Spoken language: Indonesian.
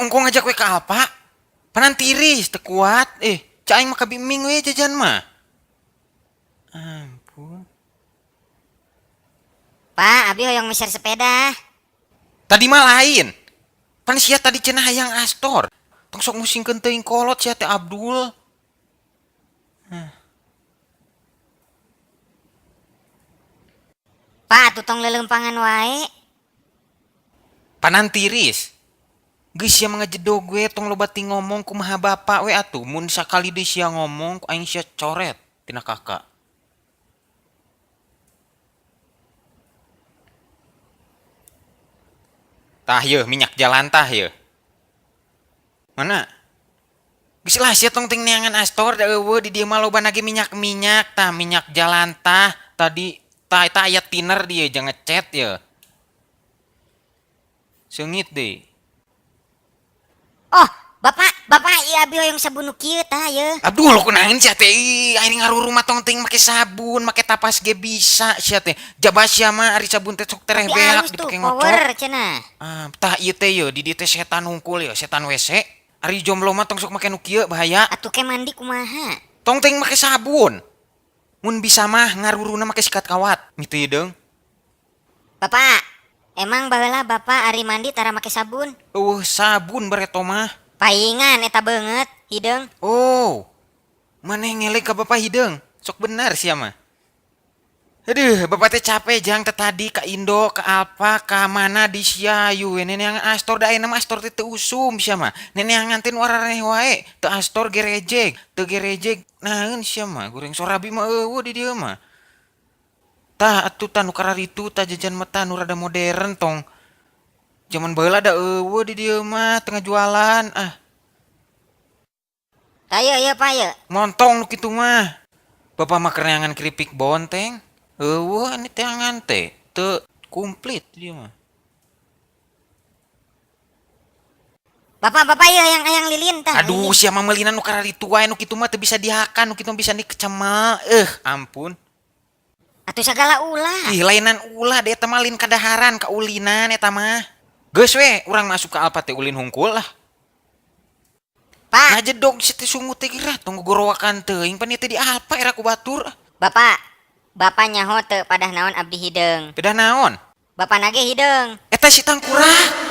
engko ngajak we ka Alpa. Panan tiris teu kuat. Cak aing mah kabiming we jajan mah. Ampun. Pak, abi hoyong meser sepeda. Tadi mah lain. Pan sia tadi cenah hayang Astor. Tong sok musingkeun teuing kolot sia teh Abdul. Pak, tutong lelempangan wae. Panan tiris. Geus sia mangajedog we tong loba ti ngomong kumaha bapak we atuh. Mun sakali deui sia ngomong ku aing sia coret tina kakak. Tah yeuh minyak jalan tah yeuh. Mana? Geus lah sia tong ting neangan Astor da eueuh di dieu mah loba nage minyak-minyak tah minyak jalan tah. Tadi tah eta aya thinner dieu jangan ngecet yeuh. Seungit deui. Oh, bapak iya abi hoyong sabun nu kieu tah ye. Abdul kunaon sia teh aing ngaruruh mah tong ting make sabun make tapas ge bisa sia teh jaba sia mah ari sabun teh sok tereh Tapi beak halus tuh, dipake power ngocok. cenah. Tah ieu teh ye di dieu teh setan hungkul ye setan WC ari jomblo mah tong sok make nu kieu bahaya Atuh ke mandi kumaha? tong ting make sabun mun bisa mah ngaruruhna make sikat kawat mitu ye deung. Bapak, emang baheula bapak ari mandi tara make sabun? Sabun bareto mah. Paingan eta beungeut, hideung. Oh maneh ngelek ka bapak hideung sok benar sia mah. Aduh, bapak teh capek jang teh tadi ka Indo, ka Alpa, ka mana di sia yu nenek yang Astor da ayeuna mah Astor teh teu usum sia mah. Nenek yang ngantin wararaneh wae, teu Astor gerejeg, teu gerejeg. Naeun sia mah, goreng sorabi mah eueuh di dieu mah. Tah atuh tah nu kararitu tah jajan mah tah nu rada modern tong. Zaman baheula da eueuh di dieu mah tengah jualan. Tah ye Pak ye. Montong nu kitu mah. Bapak mah keur neangan keripik bonteng. Eueuh ini teh angan teh teu komplit dia mah. Bapak ye hayang lilin tah. Aduh sia mah meulina nu kararitu wae nu kitu mah teu bisa dihakan, nu kitu mah bisa dikecema. Ampun. Atuh sagala ulah. Ih lainan ulah da eta mah lin kadaharan kaulinan eta mah. Geus we urang masuk ka Alpa teh ulin hungkul lah. Pak, Ngajedog si teh sungut teh geura tong gogorowakan teuing pan ieu teh di Alpa era ku batur. Bapak nyaho teu padah naon abdi hideung. Pedah naon? Bapak nage hideung. Eta si tangkurah.